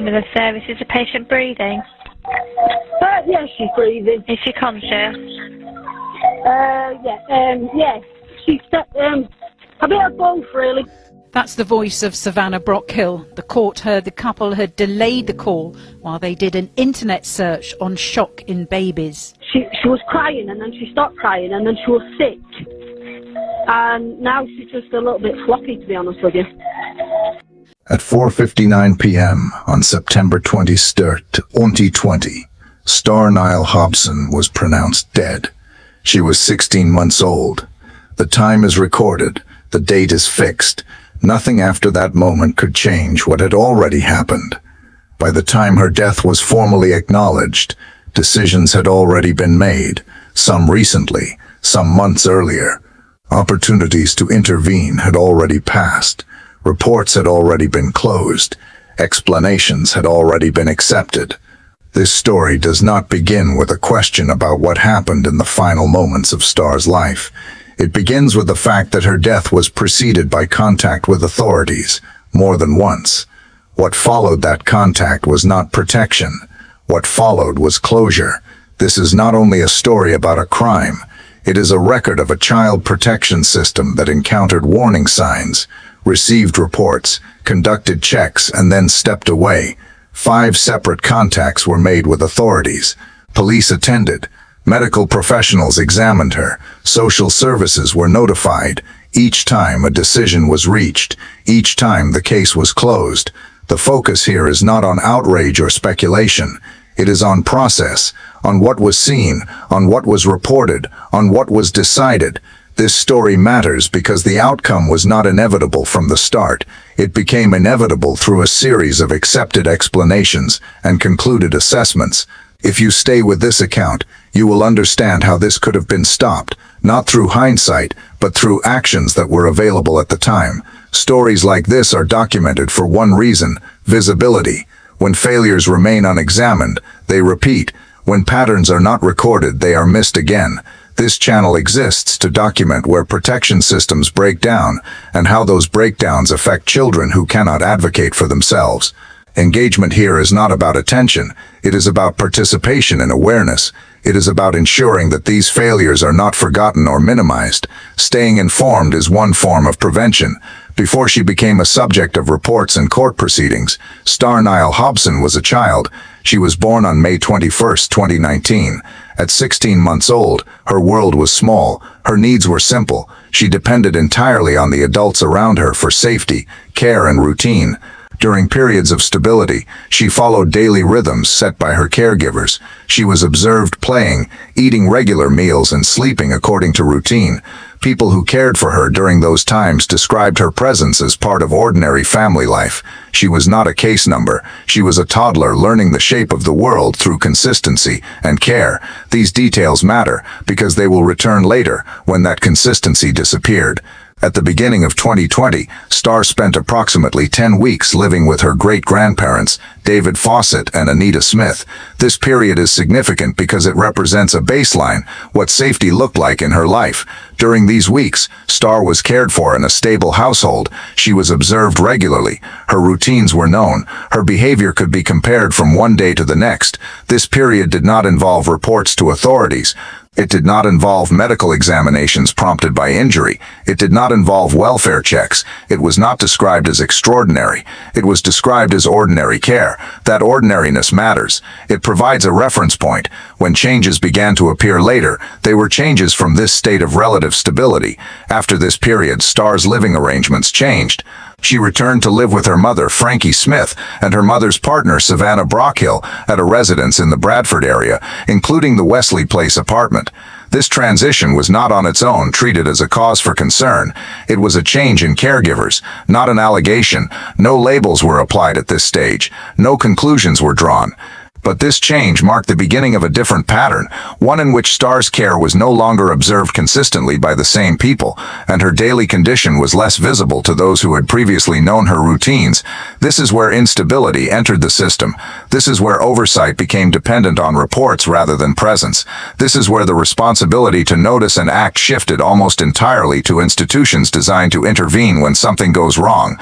time of the service? Is the patient breathing? Yes, she's breathing. Is she conscious? Yes. She's a bit of both, really. That's the voice of Savannah Brockhill. The court heard the couple had delayed the call while they did an internet search on shock in babies. She was crying, and then she stopped crying, and then she was sick. And now she's just a little bit floppy, to be honest with you. At 4:59 p.m. on September 23rd, 2020, Star Niall Hobson was pronounced dead. She was 16 months old. The time is recorded. The date is fixed. Nothing after that moment could change what had already happened. By the time her death was formally acknowledged, decisions had already been made, some recently, some months earlier. Opportunities to intervene had already passed. Reports had already been closed. Explanations had already been accepted. This story does not begin with a question about what happened in the final moments of Star's life. It begins with the fact that her death was preceded by contact with authorities, more than once. What followed that contact was not protection. What followed was closure. This is not only a story about a crime. It is a record of a child protection system that encountered warning signs, received reports, conducted checks, and then stepped away. 5 separate contacts were made with authorities. Police attended. Medical professionals examined her. Social services were notified. Each time a decision was reached. Each time the case was closed. The focus here is not on outrage or speculation. It is on process, on what was seen, on what was reported, on what was decided. This story matters because the outcome was not inevitable from the start. It became inevitable through a series of accepted explanations and concluded assessments. If you stay with this account, you will understand how this could have been stopped, not through hindsight, but through actions that were available at the time. Stories like this are documented for one reason: visibility. When failures remain unexamined, they repeat. When patterns are not recorded, they are missed again. This channel exists to document where protection systems break down and how those breakdowns affect children who cannot advocate for themselves. Engagement here is not about attention. It is about participation and awareness. It is about ensuring that these failures are not forgotten or minimized. Staying informed is one form of prevention. Before she became a subject of reports and court proceedings, Star Niall Hobson was a child. She was born on May 21, 2019. At 16 months old, her world was small. Her needs were simple. She depended entirely on the adults around her for safety, care, and routine. During periods of stability, she followed daily rhythms set by her caregivers. She was observed playing, eating regular meals, and sleeping according to routine. People who cared for her during those times described her presence as part of ordinary family life. She was not a case number. She was a toddler learning the shape of the world through consistency and care. These details matter because they will return later when that consistency disappeared. At the beginning of 2020, Star spent approximately 10 weeks living with her great-grandparents, David Fawcett and Anita Smith. This period is significant because it represents a baseline, what safety looked like in her life. During these weeks, Star was cared for in a stable household. She was observed regularly. Her routines were known. Her behavior could be compared from one day to the next. This period did not involve reports to authorities. It did not involve medical examinations prompted by injury. It did not involve welfare checks. It was not described as extraordinary. It was described as ordinary care. That ordinariness matters. It provides a reference point. When changes began to appear later, they were changes from this state of relative stability. After this period, Star's living arrangements changed. She returned to live with her mother, Frankie Smith, and her mother's partner, Savannah Brockhill, at a residence in the Bradford area, including the Wesley Place apartment. This transition was not on its own treated as a cause for concern. It was a change in caregivers, not an allegation. No labels were applied at this stage. No conclusions were drawn. But this change marked the beginning of a different pattern, one in which Star's care was no longer observed consistently by the same people, and her daily condition was less visible to those who had previously known her routines. This is where instability entered the system. This is where oversight became dependent on reports rather than presence. This is where the responsibility to notice and act shifted almost entirely to institutions designed to intervene when something goes wrong.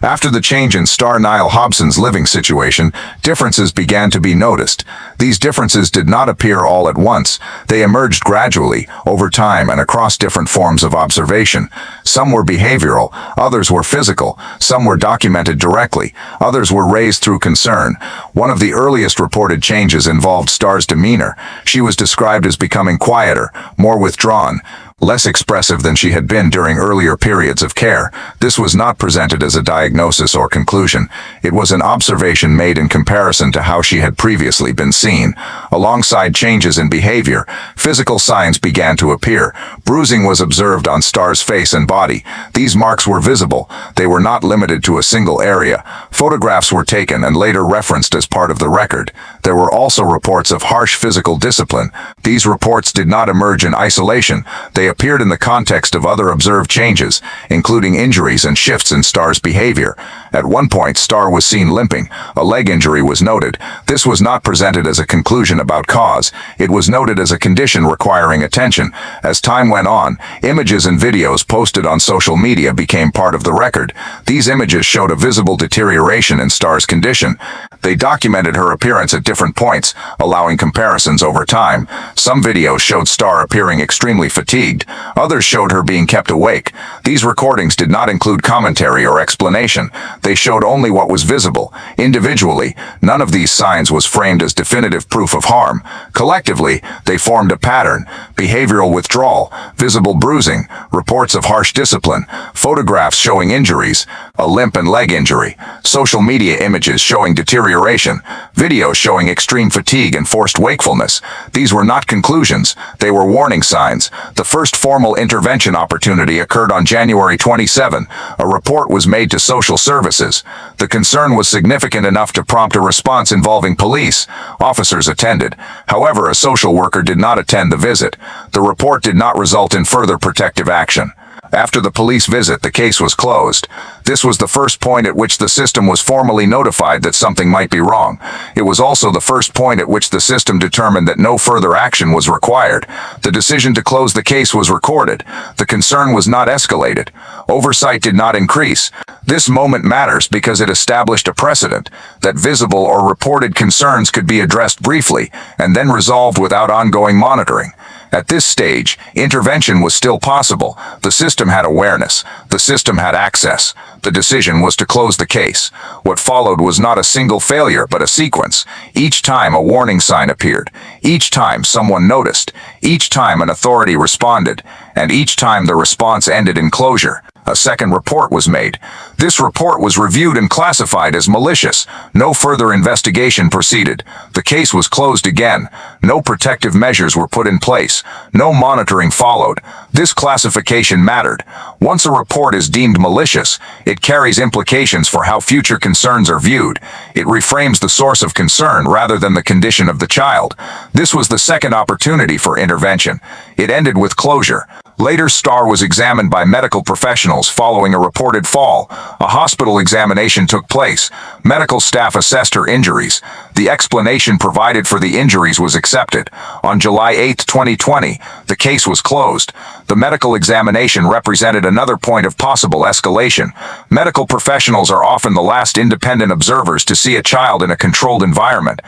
After the change in Star Niall Hobson's living situation, differences began to be noticed. These differences did not appear all at once. They emerged gradually, over time and across different forms of observation. Some were behavioral, others were physical, some were documented directly, others were raised through concern. One of the earliest reported changes involved Star's demeanor. She was described as becoming quieter, more withdrawn, less expressive than she had been during earlier periods of care. This was not presented as a diagnosis or conclusion. It was an observation made in comparison to how she had previously been seen. Alongside changes in behavior, physical signs began to appear. Bruising was observed on Star's face and body. These marks were visible. They were not limited to a single area. Photographs were taken and later referenced as part of the record. There were also reports of harsh physical discipline. These reports did not emerge in isolation. They appeared in the context of other observed changes, including injuries and shifts in Star's behavior. At one point, Star was seen limping. A leg injury was noted. This was not presented as a conclusion about cause. It was noted as a condition requiring attention. As time went on, images and videos posted on social media became part of the record. These images showed a visible deterioration in Star's condition. They documented her appearance at different points, allowing comparisons over time. Some videos showed Star appearing extremely fatigued. Others showed her being kept awake. These recordings did not include commentary or explanation. They showed only what was visible. Individually, none of these signs was framed as definitive proof of harm. Collectively, they formed a pattern: behavioral withdrawal, visible bruising, reports of harsh discipline, photographs showing injuries, a limp and leg injury, social media images showing deterioration, videos showing extreme fatigue and forced wakefulness. These were not conclusions. They were warning signs. The first formal intervention opportunity occurred on January 27. A report was made to social services. The concern was significant enough to prompt a response involving police. Officers attended. However, a social worker did not attend the visit. The report did not result in further protective action. After the police visit, the case was closed. This was the first point at which the system was formally notified that something might be wrong. It was also the first point at which the system determined that no further action was required. The decision to close the case was recorded. The concern was not escalated. Oversight did not increase. This moment matters because it established a precedent that visible or reported concerns could be addressed briefly and then resolved without ongoing monitoring. At this stage, intervention was still possible. The system had awareness. The system had access. The decision was to close the case. What followed was not a single failure, but a sequence. Each time a warning sign appeared. Each time someone noticed. Each time an authority responded. And each time the response ended in closure. A second report was made. This report was reviewed and classified as malicious. No further investigation proceeded. The case was closed again. No protective measures were put in place. No monitoring followed. This classification mattered. Once a report is deemed malicious, it carries implications for how future concerns are viewed. It reframes the source of concern rather than the condition of the child. This was the second opportunity for intervention. It ended with closure. Later, Star was examined by medical professionals following a reported fall. A hospital examination took place. Medical staff assessed her injuries. The explanation provided for the injuries was accepted. On July 8, 2020, the case was closed. The medical examination represented another point of possible escalation. Medical professionals are often the last independent observers to see a child in a controlled environment.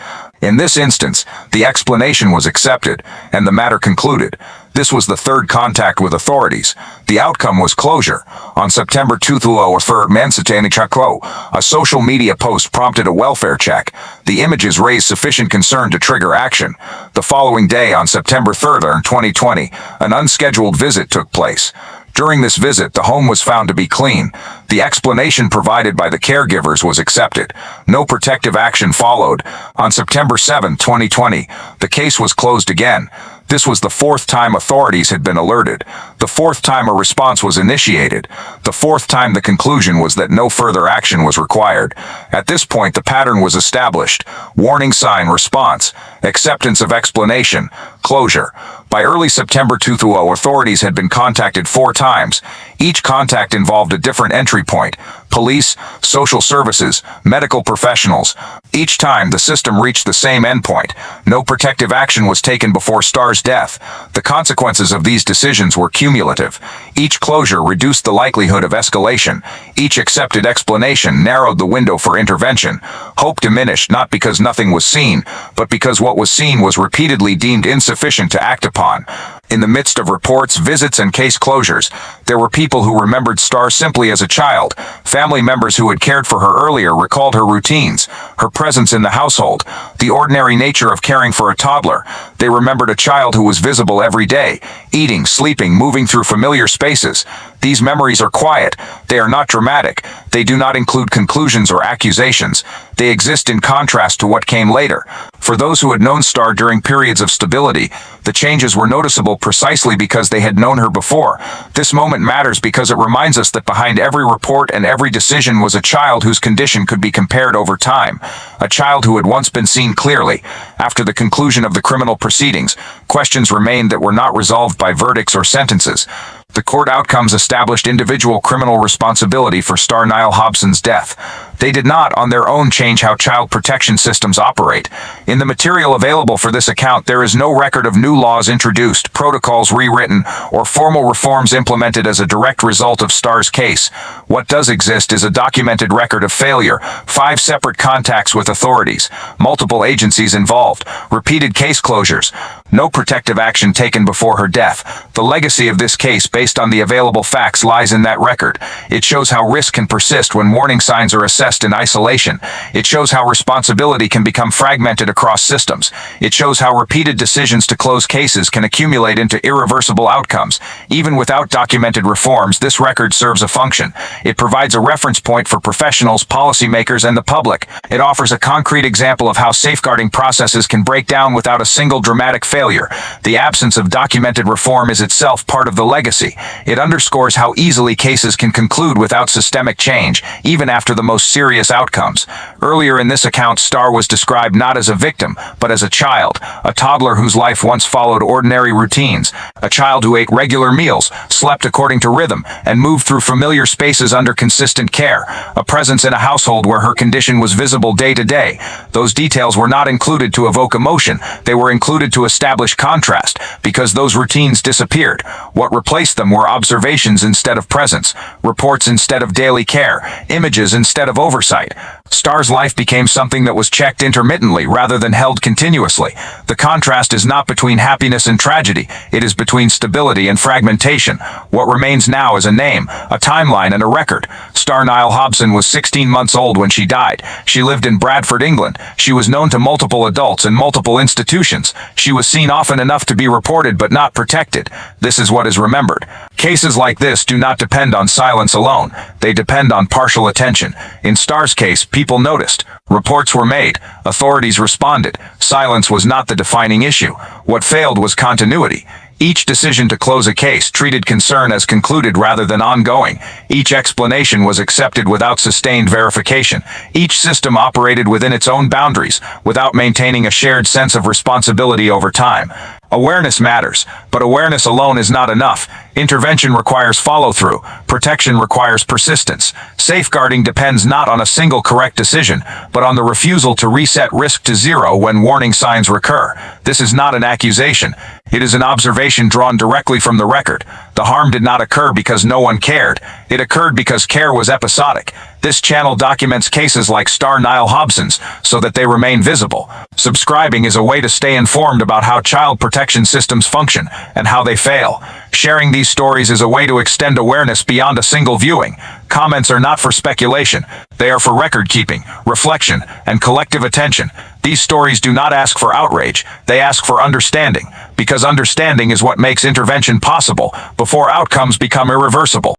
In this instance, the explanation was accepted, and the matter concluded. This was the third contact with authorities. The outcome was closure. On September 2023, a social media post prompted a welfare check. The images raised sufficient concern to trigger action. The following day, on September 3, 2020, an unscheduled visit took place. During this visit, the home was found to be clean. The explanation provided by the caregivers was accepted. No protective action followed. On September 7, 2020, the case was closed again. This was the fourth time authorities had been alerted. The fourth time a response was initiated. The fourth time the conclusion was that no further action was required. At this point, the pattern was established. Warning sign, response, acceptance of explanation, closure. By early September 2020, authorities had been contacted 4 times. Each contact involved a different entry point: police, social services, medical professionals. Each time, the system reached the same endpoint. No protective action was taken before Starr's death. The consequences of these decisions were cumulative. Each closure reduced the likelihood of escalation. Each accepted explanation narrowed the window for intervention. Hope diminished not because nothing was seen, but because what was seen was repeatedly deemed insufficient to act upon. In the midst of reports, visits, and case closures, there were people who remembered Starr simply as a child. Family members who had cared for her earlier recalled her routines, her presence in the household, the ordinary nature of caring for a toddler. They remembered a child who was visible every day, eating, sleeping, moving through familiar spaces. These memories are quiet. They are not dramatic. They do not include conclusions or accusations. They exist in contrast to what came later. For those who had known Starr during periods of stability, the changes were noticeable precisely because they had known her before. This moment matters because it reminds us that behind every report and every decision was a child whose condition could be compared over time. A child who had once been seen clearly. After the conclusion of the criminal proceedings, questions remained that were not resolved by verdicts or sentences. The court outcomes established individual criminal responsibility for Starr Niall Hobson's death. They did not, on their own, change how child protection systems operate. In the material available for this account, there is no record of new laws introduced, protocols rewritten, or formal reforms implemented as a direct result of Starr's case. What does exist is a documented record of failure, 5 separate contacts with authorities, multiple agencies involved, repeated case closures, no protective action taken before her death. The legacy of this case, based on the available facts, lies in that record. It shows how risk can persist when warning signs are assessed in isolation. It shows how responsibility can become fragmented across systems. It shows how repeated decisions to close cases can accumulate into irreversible outcomes. Even without documented reforms, this record serves a function. It provides a reference point for professionals, policymakers, and the public. It offers a concrete example of how safeguarding processes can break down without a single dramatic failure. The absence of documented reform is itself part of the legacy. It underscores how easily cases can conclude without systemic change, even after the most serious outcomes. Earlier in this account, Starr was described not as a victim, but as a child, a toddler whose life once followed ordinary routines, a child who ate regular meals, slept according to rhythm, and moved through familiar spaces under consistent care, a presence in a household where her condition was visible day to day. Those details were not included to evoke emotion, they were included to establish contrast, because those routines disappeared. What replaced them were observations instead of presence, reports instead of daily care, images instead of oversight. Starr's life became something that was checked intermittently rather than held continuously. The contrast is not between happiness and tragedy, it is between stability and fragmentation. What remains now is a name, a timeline, and a record. Starr Niall Hobson was 16 months old when she died. She lived in Bradford, England. She was known to multiple adults and multiple institutions. She was seen often enough to be reported but not protected. This is what is remembered. Cases like this do not depend on silence alone. They depend on partial attention. In Starr's case, people noticed. Reports were made. Authorities responded. Silence was not the defining issue. What failed was continuity. Each decision to close a case treated concern as concluded rather than ongoing. Each explanation was accepted without sustained verification. Each system operated within its own boundaries, without maintaining a shared sense of responsibility over time. Awareness matters, but awareness alone is not enough. Intervention requires follow-through. Protection requires persistence. Safeguarding depends not on a single correct decision, but on the refusal to reset risk to zero when warning signs recur. This is not an accusation. It is an observation drawn directly from the record. The harm did not occur because no one cared. It occurred because care was episodic. This channel documents cases like Starr Niall Hobson's so that they remain visible. Subscribing is a way to stay informed about how child protection systems function and how they fail. Sharing these stories is a way to extend awareness beyond a single viewing. Comments are not for speculation. They are for record-keeping, reflection, and collective attention. These stories do not ask for outrage. They ask for understanding, because understanding is what makes intervention possible before outcomes become irreversible.